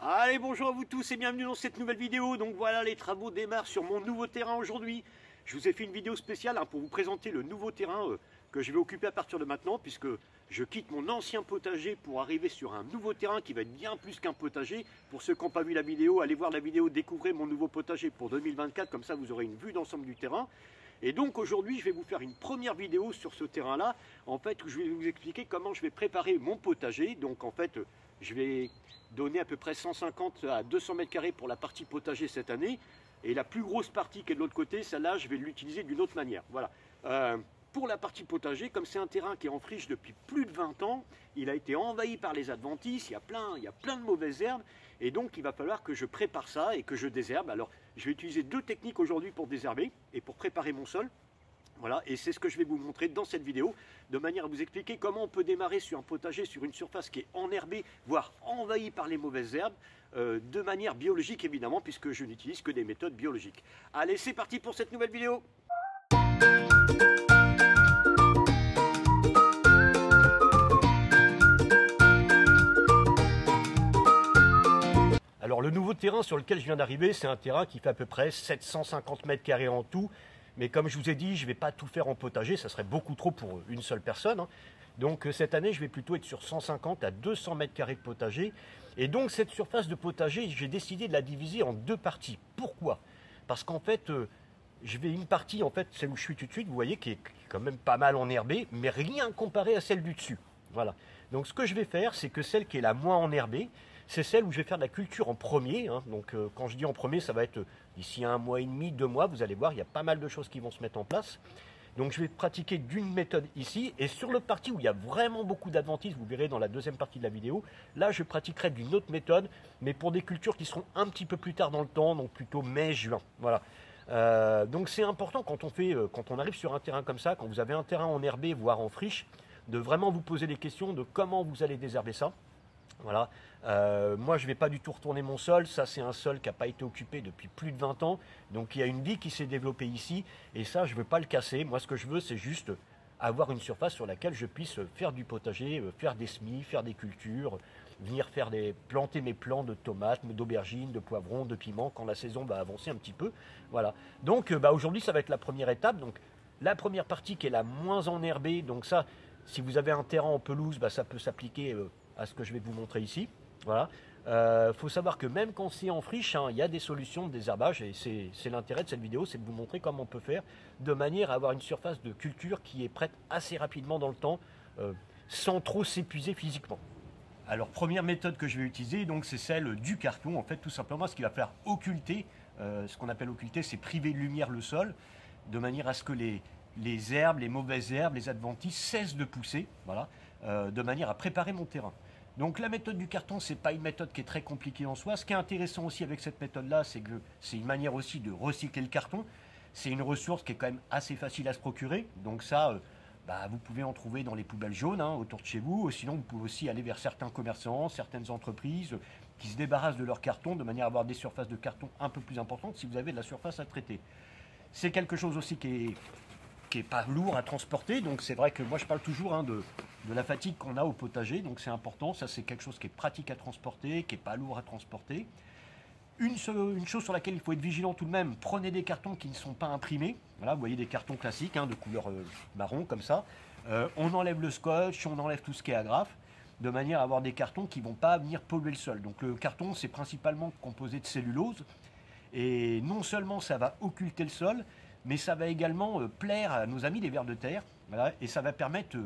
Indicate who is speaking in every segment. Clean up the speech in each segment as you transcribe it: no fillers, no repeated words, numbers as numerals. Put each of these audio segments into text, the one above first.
Speaker 1: Allez, bonjour à vous tous et bienvenue dans cette nouvelle vidéo. Donc voilà, les travaux démarrent sur mon nouveau terrain aujourd'hui. Je vous ai fait une vidéo spéciale pour vous présenter le nouveau terrain que je vais occuper à partir de maintenant, puisque je quitte mon ancien potager pour arriver sur un nouveau terrain qui va être bien plus qu'un potager. Pour ceux qui n'ont pas vu la vidéo, allez voir la vidéo, découvrez mon nouveau potager pour 2024, comme ça vous aurez une vue d'ensemble du terrain. Et donc aujourd'hui, je vais vous faire une première vidéo sur ce terrain-là, en fait, où je vais vous expliquer comment je vais préparer mon potager. Donc en fait, je vais donner à peu près 150 à 200 mètres carrés pour la partie potager cette année. Et la plus grosse partie qui est de l'autre côté, celle-là, je vais l'utiliser d'une autre manière. Voilà. Pour la partie potager, comme c'est un terrain qui est en friche depuis plus de 20 ans, il a été envahi par les adventices, il y a plein de mauvaises herbes, et donc il va falloir que je prépare ça et que je désherbe. Alors je vais utiliser deux techniques aujourd'hui pour désherber et pour préparer mon sol. Voilà, et c'est ce que je vais vous montrer dans cette vidéo, de manière à vous expliquer comment on peut démarrer sur un potager, sur une surface qui est enherbée, voire envahie par les mauvaises herbes, de manière biologique évidemment, puisque je n'utilise que des méthodes biologiques. Allez, c'est parti pour cette nouvelle vidéo. Alors le nouveau terrain sur lequel je viens d'arriver, c'est un terrain qui fait à peu près 750 mètres carrés en tout. Mais comme je vous ai dit, je ne vais pas tout faire en potager, ça serait beaucoup trop pour une seule personne. Donc cette année, je vais plutôt être sur 150 à 200 mètres carrés de potager. Et donc cette surface de potager, j'ai décidé de la diviser en deux parties. Pourquoi? Parce qu'en fait, je vais une partie, en fait, celle où je suis tout de suite, vous voyez, qui est quand même pas mal enherbée, mais rien comparé à celle du dessus. Voilà. Donc ce que je vais faire, c'est que celle qui est la moins enherbée, c'est celle où je vais faire de la culture en premier. Donc quand je dis en premier, ça va être d'ici 1 mois et demi, 2 mois, vous allez voir, il y a pas mal de choses qui vont se mettre en place. Donc je vais pratiquer d'une méthode ici, et sur l'autre partie où il y a vraiment beaucoup d'adventices, vous verrez dans la deuxième partie de la vidéo, là je pratiquerai d'une autre méthode, mais pour des cultures qui seront un petit peu plus tard dans le temps, donc plutôt mai-juin. Voilà. Donc c'est important quand on arrive sur un terrain comme ça, quand vous avez un terrain enherbé, voire en friche, de vraiment vous poser des questions de comment vous allez désherber ça. Voilà. Moi je ne vais pas du tout retourner mon sol, ça c'est un sol qui n'a pas été occupé depuis plus de 20 ans, donc il y a une vie qui s'est développée ici, et ça je ne veux pas le casser. Moi ce que je veux, c'est juste avoir une surface sur laquelle je puisse faire du potager, faire des semis, faire des cultures, venir planter mes plants de tomates, d'aubergines, de poivrons, de piments quand la saison va avancer un petit peu. Voilà. Donc aujourd'hui ça va être la première étape. Donc la première partie qui est la moins enherbée, donc ça, si vous avez un terrain en pelouse, ça peut s'appliquer à ce que je vais vous montrer ici. Voilà. Faut savoir que même quand c'est en friche, il y a des solutions de désherbage, et c'est l'intérêt de cette vidéo, c'est de vous montrer comment on peut faire de manière à avoir une surface de culture qui est prête assez rapidement dans le temps, sans trop s'épuiser physiquement. Alors première méthode que je vais utiliser, donc c'est celle du carton. En fait, tout simplement, ce qu'il va faire occulter, ce qu'on appelle occulter, c'est priver de lumière le sol, de manière à ce que les herbes, les mauvaises herbes, les adventices cessent de pousser, voilà, de manière à préparer mon terrain. Donc la méthode du carton, ce n'est pas une méthode qui est très compliquée en soi. Ce qui est intéressant aussi avec cette méthode-là, c'est que c'est une manière aussi de recycler le carton. C'est une ressource qui est quand même assez facile à se procurer. Donc ça, vous pouvez en trouver dans les poubelles jaunes autour de chez vous. Sinon, vous pouvez aussi aller vers certains commerçants, certaines entreprises qui se débarrassent de leur carton de manière à avoir des surfaces de carton un peu plus importantes si vous avez de la surface à traiter. C'est quelque chose aussi qui est pas lourd à transporter, donc c'est vrai que moi je parle toujours de la fatigue qu'on a au potager, donc c'est important, ça c'est quelque chose qui est pratique à transporter, qui n'est pas lourd à transporter. Une chose sur laquelle il faut être vigilant tout de même, prenez des cartons qui ne sont pas imprimés, voilà, vous voyez des cartons classiques de couleur marron comme ça, on enlève le scotch, on enlève tout ce qui est agrafe, de manière à avoir des cartons qui ne vont pas venir polluer le sol. Donc le carton c'est principalement composé de cellulose, et non seulement ça va occulter le sol, mais ça va également plaire à nos amis les vers de terre, voilà, et ça va permettre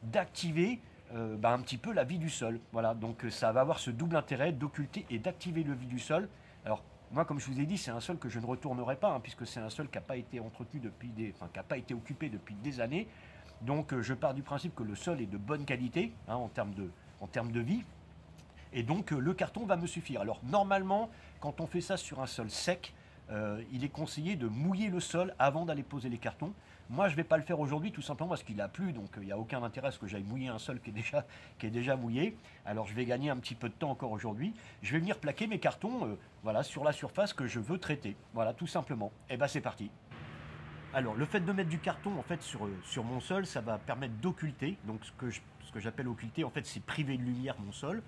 Speaker 1: d'activer un petit peu la vie du sol. Voilà, donc ça va avoir ce double intérêt d'occulter et d'activer la vie du sol. Alors moi, comme je vous ai dit, c'est un sol que je ne retournerai pas, puisque c'est un sol qui n'a pas été entretenu qui n'a pas été occupé depuis des années. Donc je pars du principe que le sol est de bonne qualité en termes de vie. Et donc le carton va me suffire. Alors normalement, quand on fait ça sur un sol sec, il est conseillé de mouiller le sol avant d'aller poser les cartons. Moi, je ne vais pas le faire aujourd'hui, tout simplement parce qu'il a plu, donc il n'y a aucun intérêt à ce que j'aille mouiller un sol qui est déjà mouillé. Alors, je vais gagner un petit peu de temps encore aujourd'hui. Je vais venir plaquer mes cartons voilà, sur la surface que je veux traiter. Voilà, tout simplement. Et c'est parti. Alors, le fait de mettre du carton en fait, sur mon sol, ça va permettre d'occulter. Donc, ce que j'appelle occulter, en fait, c'est priver de lumière mon sol.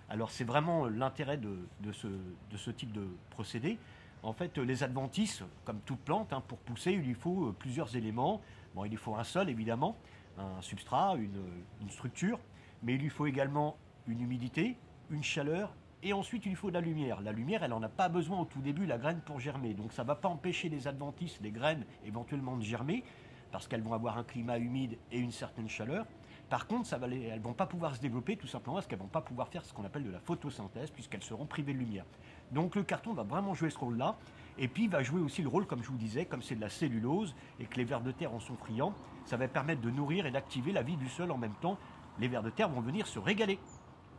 Speaker 1: Alors c'est vraiment l'intérêt de ce type de procédé. En fait, les adventices, comme toute plante, hein, pour pousser, il lui faut plusieurs éléments. Bon, il lui faut un sol, évidemment, un substrat, une structure, mais il lui faut également une humidité, une chaleur, et ensuite il lui faut de la lumière. La lumière, elle n'en a pas besoin au tout début, la graine, pour germer. Donc ça ne va pas empêcher les adventices, les graines, éventuellement de germer, parce qu'elles vont avoir un climat humide et une certaine chaleur. Par contre, elles ne vont pas pouvoir se développer tout simplement parce qu'elles ne vont pas pouvoir faire ce qu'on appelle de la photosynthèse puisqu'elles seront privées de lumière. Donc le carton va vraiment jouer ce rôle-là. Et puis il va jouer aussi le rôle, comme je vous disais, comme c'est de la cellulose et que les vers de terre en sont friands, ça va permettre de nourrir et d'activer la vie du sol en même temps. Les vers de terre vont venir se régaler.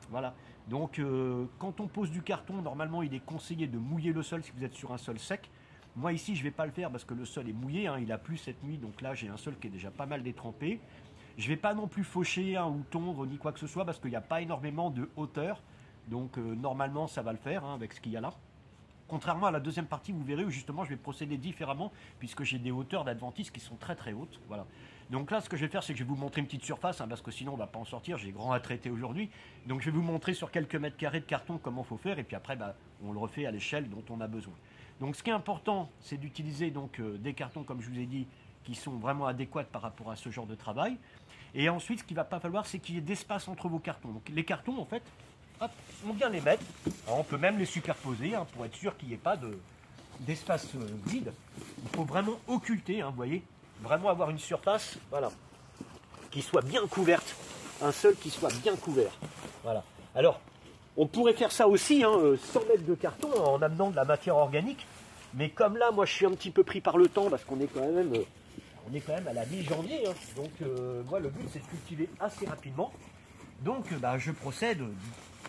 Speaker 1: Voilà. Donc quand on pose du carton, normalement il est conseillé de mouiller le sol si vous êtes sur un sol sec. Moi ici je ne vais pas le faire parce que le sol est mouillé, hein, il a plu cette nuit, donc là j'ai un sol qui est déjà pas mal détrempé. Je ne vais pas non plus faucher ou tondre ni quoi que ce soit parce qu'il n'y a pas énormément de hauteur. Donc normalement ça va le faire hein, avec ce qu'il y a là. Contrairement à la deuxième partie, vous verrez où justement je vais procéder différemment puisque j'ai des hauteurs d'adventices qui sont très très hautes. Voilà. Donc là ce que je vais faire c'est que je vais vous montrer une petite surface hein, parce que sinon on ne va pas en sortir, j'ai grand à traiter aujourd'hui. Donc je vais vous montrer sur quelques mètres carrés de carton comment il faut faire et puis après on le refait à l'échelle dont on a besoin. Donc ce qui est important c'est d'utiliser des cartons comme je vous ai dit qui sont vraiment adéquats par rapport à ce genre de travail. Et ensuite, ce qu'il ne va pas falloir, c'est qu'il y ait d'espace entre vos cartons. Donc les cartons, en fait, hop, on vient les mettre. Alors, on peut même les superposer hein, pour être sûr qu'il n'y ait pas d'espace vide. Il faut vraiment occulter, hein, vous voyez, vraiment avoir une surface, voilà, qui soit bien couverte. Un sol qui soit bien couvert. Voilà. Alors, on pourrait faire ça aussi, hein, 100 mètres de carton en amenant de la matière organique. Mais comme là, moi, je suis un petit peu pris par le temps parce qu'on est quand même... à la mi-janvier, hein. Donc moi le but c'est de cultiver assez rapidement. Donc je procède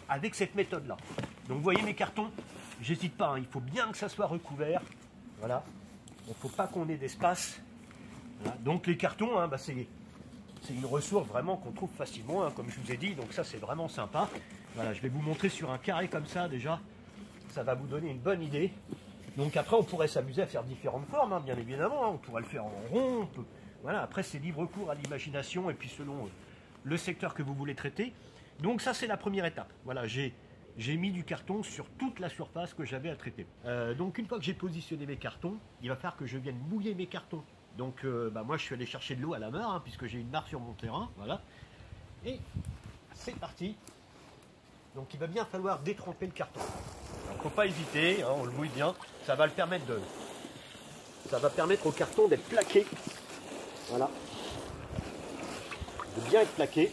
Speaker 1: avec cette méthode-là. Donc vous voyez mes cartons, j'hésite pas, hein, il faut bien que ça soit recouvert. Voilà, il ne faut pas qu'on ait d'espace. Voilà. Donc les cartons, hein, c'est une ressource vraiment qu'on trouve facilement, hein, comme je vous ai dit, donc ça c'est vraiment sympa. Voilà, je vais vous montrer sur un carré comme ça déjà, ça va vous donner une bonne idée. Donc après, on pourrait s'amuser à faire différentes formes, hein, bien évidemment. Hein. On pourrait le faire en rond. Voilà, après, c'est libre cours à l'imagination et puis selon le secteur que vous voulez traiter. Donc ça, c'est la première étape. Voilà, j'ai mis du carton sur toute la surface que j'avais à traiter. Donc une fois que j'ai positionné mes cartons, il va falloir que je vienne mouiller mes cartons. Donc moi, je suis allé chercher de l'eau à la mare, hein, puisque j'ai une mare sur mon terrain. Voilà. Et c'est parti. Donc il va bien falloir détremper le carton. Il ne faut pas hésiter, hein, on le mouille bien, ça va permettre au carton d'être plaqué. Voilà. De bien être plaqué.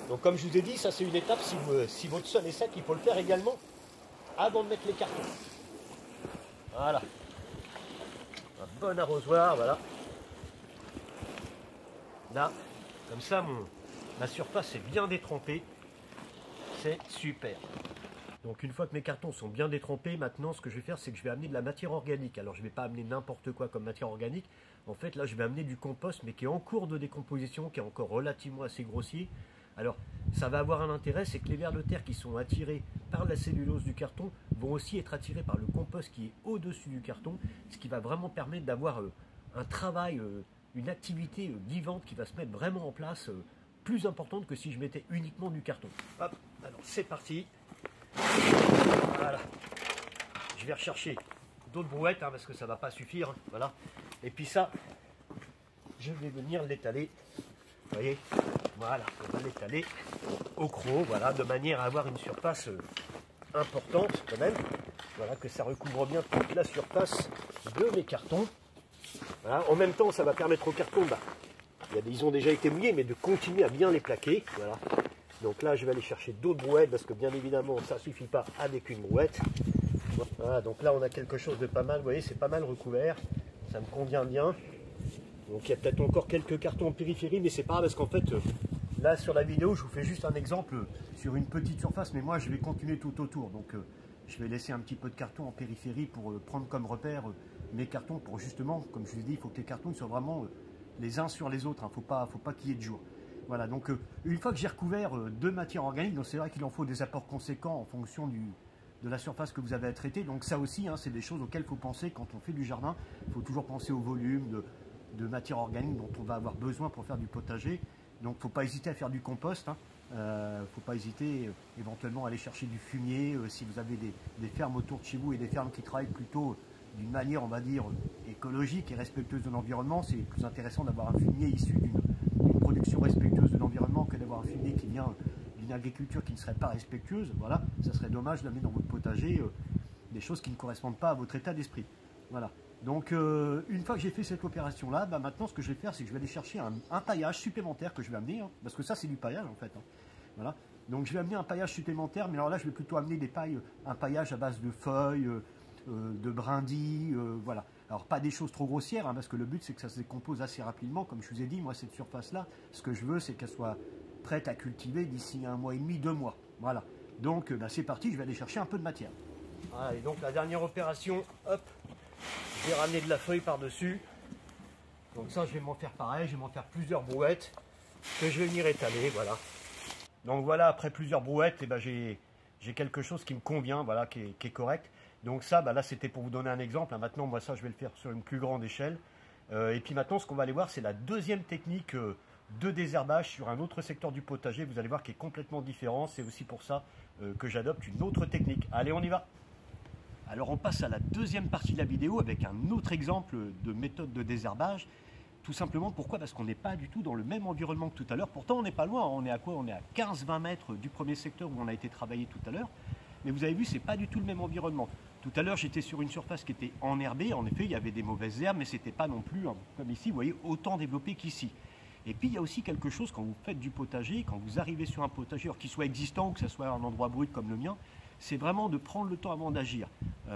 Speaker 1: Donc comme je vous ai dit, ça c'est une étape, si votre sol est sec, il faut le faire également avant de mettre les cartons. Voilà. Un bon arrosoir, voilà. Là, comme ça, ma surface est bien détrempée. C'est super. Donc une fois que mes cartons sont bien détrempés, maintenant ce que je vais faire c'est que je vais amener de la matière organique. Alors je ne vais pas amener n'importe quoi comme matière organique. En fait là je vais amener du compost mais qui est en cours de décomposition, qui est encore relativement assez grossier. Alors ça va avoir un intérêt, c'est que les vers de terre qui sont attirés par la cellulose du carton vont aussi être attirés par le compost qui est au-dessus du carton. Ce qui va vraiment permettre d'avoir un travail, une activité vivante qui va se mettre vraiment en place, plus importante que si je mettais uniquement du carton. Hop, alors c'est parti. Voilà. Je vais rechercher d'autres brouettes hein, parce que ça ne va pas suffire. Hein, voilà. Et puis ça, je vais venir l'étaler. Vous voyez, voilà, on va l'étaler au croc, voilà, de manière à avoir une surface importante quand même. Voilà, que ça recouvre bien toute la surface de mes cartons. Voilà. En même temps, ça va permettre aux cartons, ils ont déjà été mouillés, mais de continuer à bien les plaquer. Voilà. Donc là, je vais aller chercher d'autres brouettes parce que bien évidemment, ça ne suffit pas avec une brouette. Voilà, donc là, on a quelque chose de pas mal. Vous voyez, c'est pas mal recouvert. Ça me convient bien. Donc il y a peut-être encore quelques cartons en périphérie, mais c'est pas grave parce qu'en fait, là sur la vidéo, je vous fais juste un exemple sur une petite surface, mais moi, je vais continuer tout autour. Donc je vais laisser un petit peu de carton en périphérie pour prendre comme repère mes cartons pour justement, comme je vous ai dit, il faut que les cartons soient vraiment les uns sur les autres. Il ne faut pas qu'il y ait de jour. Voilà, donc une fois que j'ai recouvert de matière organique, donc c'est vrai qu'il en faut des apports conséquents en fonction de la surface que vous avez à traiter. Donc ça aussi, hein, c'est des choses auxquelles il faut penser quand on fait du jardin. Il faut toujours penser au volume de matière organique dont on va avoir besoin pour faire du potager. Donc il ne faut pas hésiter à faire du compost. Hein. Il ne faut pas hésiter éventuellement à aller chercher du fumier si vous avez des fermes autour de chez vous et des fermes qui travaillent plutôt d'une manière, on va dire, écologique et respectueuse de l'environnement. C'est plus intéressant d'avoir un fumier issu d'une production respectueuse de l'environnement que d'avoir un fumier qui vient d'une agriculture qui ne serait pas respectueuse. Voilà, ça serait dommage d'amener dans votre potager des choses qui ne correspondent pas à votre état d'esprit. Voilà. Donc une fois que j'ai fait cette opération là, maintenant ce que je vais faire c'est que je vais aller chercher un paillage supplémentaire que je vais amener, hein, parce que ça c'est du paillage en fait. Hein. Voilà. Donc je vais amener un paillage supplémentaire, mais alors là je vais plutôt amener un paillage à base de feuilles, de brindilles, voilà. Alors pas des choses trop grossières, hein, parce que le but c'est que ça se décompose assez rapidement. Comme je vous ai dit, moi cette surface là, ce que je veux c'est qu'elle soit prête à cultiver d'ici 1 mois et demi, 2 mois. Voilà. Donc c'est parti, je vais aller chercher un peu de matière. Voilà, et donc la dernière opération, hop, je vais ramener de la feuille par-dessus. Donc ça, je vais m'en faire pareil, je vais m'en faire plusieurs brouettes que je vais venir étaler, voilà. Donc voilà, après plusieurs brouettes, j'ai quelque chose qui me convient, voilà, qui est correct. Donc ça, là, c'était pour vous donner un exemple. Hein. Maintenant, moi, ça, je vais le faire sur une plus grande échelle. Et puis maintenant, ce qu'on va aller voir, c'est la deuxième technique de désherbage sur un autre secteur du potager. Vous allez voir qui est complètement différent. C'est aussi pour ça que j'adopte une autre technique. Allez, on y va! Alors on passe à la deuxième partie de la vidéo avec un autre exemple de méthode de désherbage. Tout simplement pourquoi? Parce qu'on n'est pas du tout dans le même environnement que tout à l'heure. Pourtant on n'est pas loin, on est à quoi? On est à 15-20 mètres du premier secteur où on a été travaillé tout à l'heure. Mais vous avez vu, c'est pas du tout le même environnement. Tout à l'heure j'étais sur une surface qui était enherbée. En effet, il y avait des mauvaises herbes, mais c'était pas non plus, hein, comme ici, vous voyez, autant développé qu'ici. Et puis il y a aussi quelque chose quand vous faites du potager, quand vous arrivez sur un potager, qu'il soit existant ou que ce soit un endroit brut comme le mien, c'est vraiment de prendre le temps avant d'agir.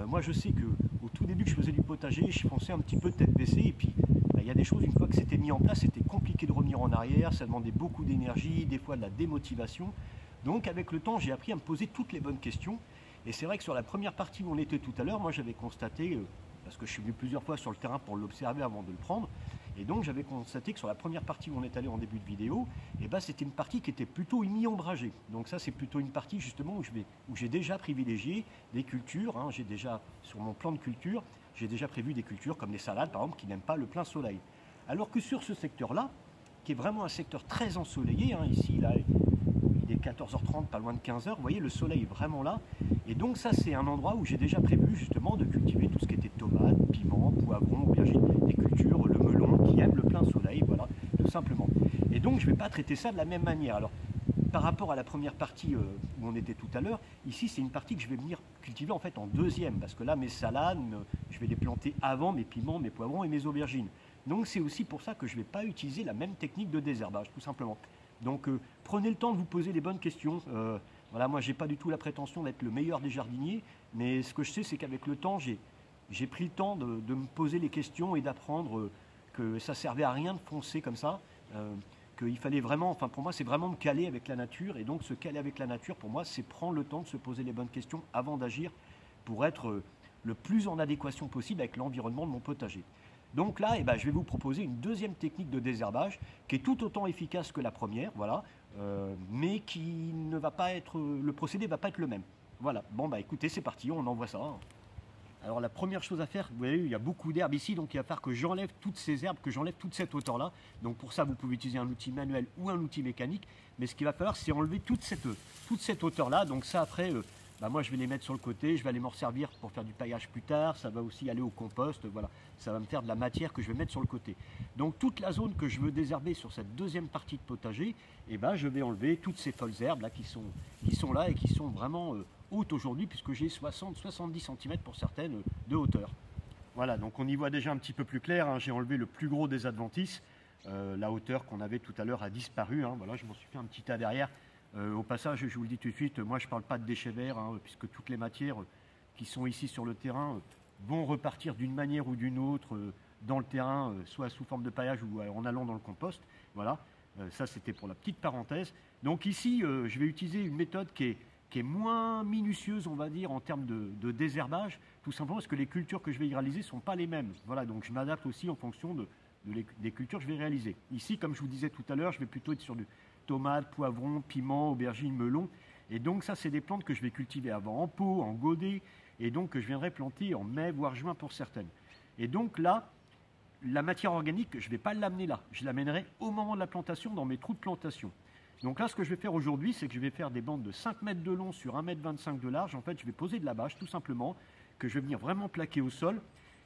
Speaker 1: Moi je sais qu'au tout début que je faisais du potager, je fonçais un petit peu tête baissée et puis il y a des choses, une fois que c'était mis en place, c'était compliqué de revenir en arrière, ça demandait beaucoup d'énergie, des fois de la démotivation. Donc avec le temps, j'ai appris à me poser toutes les bonnes questions. Et c'est vrai que sur la première partie où on était tout à l'heure, moi j'avais constaté, parce que je suis venu plusieurs fois sur le terrain pour l'observer avant de le prendre, et donc j'avais constaté que sur la première partie où on est allé en début de vidéo, c'était une partie qui était plutôt mi-ombragée. Donc ça c'est plutôt une partie justement où j'ai déjà privilégié des cultures, hein. J'ai déjà, sur mon plan de culture, j'ai déjà prévu des cultures comme les salades par exemple qui n'aiment pas le plein soleil. Alors que sur ce secteur-là, qui est vraiment un secteur très ensoleillé, hein, ici là, il est 14h30, pas loin de 15h, vous voyez le soleil est vraiment là. Et donc ça c'est un endroit où j'ai déjà prévu justement de cultiver tout ce qui était tomates, piments, poivrons, aubergines, des cultures, le melon qui aime le plein soleil, voilà, tout simplement. Et donc je ne vais pas traiter ça de la même manière. Alors par rapport à la première partie où on était tout à l'heure, ici c'est une partie que je vais venir cultiver en fait en deuxième, parce que là mes salades, je vais les planter avant mes piments, mes poivrons et mes aubergines. Donc c'est aussi pour ça que je ne vais pas utiliser la même technique de désherbage, tout simplement. Donc prenez le temps de vous poser les bonnes questions. Voilà, moi j'ai pas du tout la prétention d'être le meilleur des jardiniers, mais ce que je sais c'est qu'avec le temps j'ai pris le temps de me poser les questions et d'apprendre que ça servait à rien de foncer comme ça, qu'il fallait vraiment, enfin pour moi c'est vraiment me caler avec la nature, et donc se caler avec la nature pour moi c'est prendre le temps de se poser les bonnes questions avant d'agir pour être le plus en adéquation possible avec l'environnement de mon potager. Donc là, je vais vous proposer une deuxième technique de désherbage qui est tout autant efficace que la première, voilà, mais qui ne va pas être, le procédé ne va pas être le même. Voilà, bon écoutez, c'est parti, on envoie ça. Alors la première chose à faire, vous voyez, il y a beaucoup d'herbes ici, donc il va falloir que j'enlève toutes ces herbes, que j'enlève toute cette hauteur-là. Donc pour ça, vous pouvez utiliser un outil manuel ou un outil mécanique, mais ce qu'il va falloir, c'est enlever toute cette hauteur-là. Donc ça, après, moi, je vais les mettre sur le côté, je vais aller m'en servir pour faire du paillage plus tard, ça va aussi aller au compost, voilà. Ça va me faire de la matière que je vais mettre sur le côté. Donc toute la zone que je veux désherber sur cette deuxième partie de potager, je vais enlever toutes ces folles herbes là qui sont là et qui sont vraiment hautes aujourd'hui, puisque j'ai 60-70 cm pour certaines de hauteur. Voilà, donc on y voit déjà un petit peu plus clair, hein. J'ai enlevé le plus gros des adventices. La hauteur qu'on avait tout à l'heure a disparu, hein. Voilà, je m'en suis fait un petit tas derrière. Au passage, je vous le dis tout de suite, moi je ne parle pas de déchets verts, hein, puisque toutes les matières qui sont ici sur le terrain vont repartir d'une manière ou d'une autre dans le terrain, soit sous forme de paillage ou en allant dans le compost. Voilà, ça c'était pour la petite parenthèse. Donc ici, je vais utiliser une méthode qui est moins minutieuse, on va dire, en termes de désherbage, tout simplement parce que les cultures que je vais y réaliser ne sont pas les mêmes. Voilà, donc je m'adapte aussi en fonction des cultures que je vais réaliser. Ici, comme je vous disais tout à l'heure, je vais plutôt être sur du tomates, poivrons, piments, aubergines, melons. Et donc ça, c'est des plantes que je vais cultiver avant en pot, en godet, et donc que je viendrai planter en mai, voire juin pour certaines. Et donc là, la matière organique, je ne vais pas l'amener là. Je l'amènerai au moment de la plantation, dans mes trous de plantation. Donc là, ce que je vais faire aujourd'hui, c'est que je vais faire des bandes de 5 mètres de long sur 1,25 m de large. En fait, je vais poser de la bâche, tout simplement, que je vais venir vraiment plaquer au sol.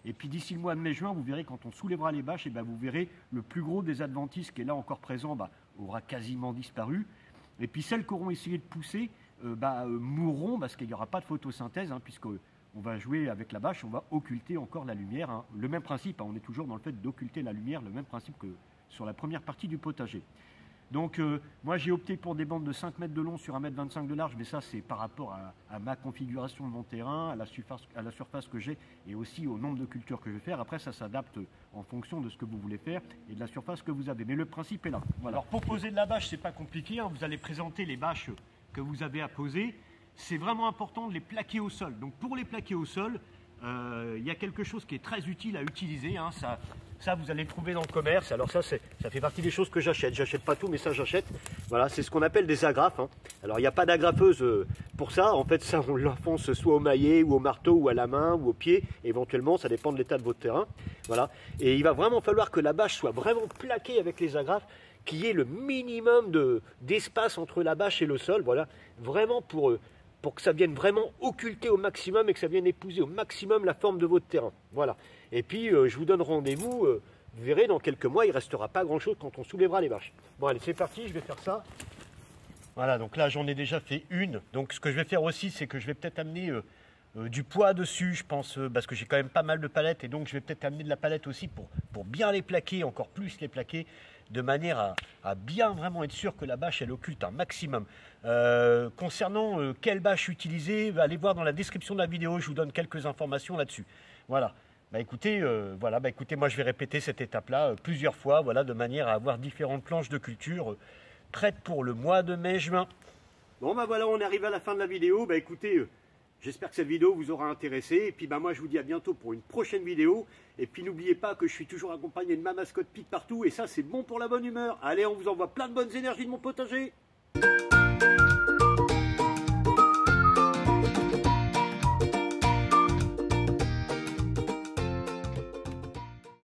Speaker 1: Et puis d'ici le mois de mai-juin, vous verrez, quand on soulèvera les bâches, et ben, vous verrez le plus gros des adventices qui est là encore présent aura quasiment disparu. Et puis celles qui auront essayé de pousser mourront parce qu'il n'y aura pas de photosynthèse, puisqu'on va jouer avec la bâche, on va occulter encore la lumière. Le même principe, on est toujours dans le fait d'occulter la lumière, le même principe que sur la première partie du potager. Donc moi j'ai opté pour des bandes de 5 mètres de long sur 1,25 m de large, mais ça c'est par rapport à ma configuration de mon terrain, à la surface que j'ai et aussi au nombre de cultures que je vais faire. Après ça s'adapte en fonction de ce que vous voulez faire et de la surface que vous avez. Mais le principe est là. Voilà. Alors pour poser de la bâche, c'est pas compliqué, vous allez présenter les bâches que vous avez à poser. C'est vraiment important de les plaquer au sol. Donc pour les plaquer au sol, il y a quelque chose qui est très utile à utiliser. Ça, vous allez le trouver dans le commerce. Alors ça fait partie des choses que j'achète. J'achète pas tout, mais ça j'achète. Voilà, c'est ce qu'on appelle des agrafes. Alors il n'y a pas d'agrafeuse pour ça. En fait, ça on l'enfonce soit au maillet, ou au marteau, ou à la main, ou au pied. Éventuellement, ça dépend de l'état de votre terrain. Voilà. Et il va vraiment falloir que la bâche soit vraiment plaquée avec les agrafes, qu'il y ait le minimum d'espace entre la bâche et le sol. Voilà, vraiment pour que ça vienne vraiment occulter au maximum et que ça vienne épouser au maximum la forme de votre terrain. Voilà. Et puis, je vous donne rendez-vous. Vous verrez, dans quelques mois, il ne restera pas grand-chose quand on soulèvera les bâches. Bon, allez, c'est parti, je vais faire ça. Voilà, donc là, j'en ai déjà fait une. Donc, ce que je vais faire aussi, c'est que je vais peut-être amener du poids dessus, je pense, parce que j'ai quand même pas mal de palettes. Et donc, je vais peut-être amener de la palette aussi pour bien les plaquer, encore plus les plaquer, de manière à bien vraiment être sûr que la bâche, elle occulte un maximum. Concernant quelle bâche utiliser, allez voir dans la description de la vidéo, je vous donne quelques informations là-dessus. Voilà. Écoutez, moi je vais répéter cette étape-là plusieurs fois, voilà, de manière à avoir différentes planches de culture prêtes pour le mois de mai-juin. Bon voilà, on arrive à la fin de la vidéo. Écoutez, j'espère que cette vidéo vous aura intéressé. Et puis moi je vous dis à bientôt pour une prochaine vidéo. Et puis n'oubliez pas que je suis toujours accompagné de ma mascotte Pete partout. Et ça c'est bon pour la bonne humeur. Allez, on vous envoie plein de bonnes énergies de mon potager.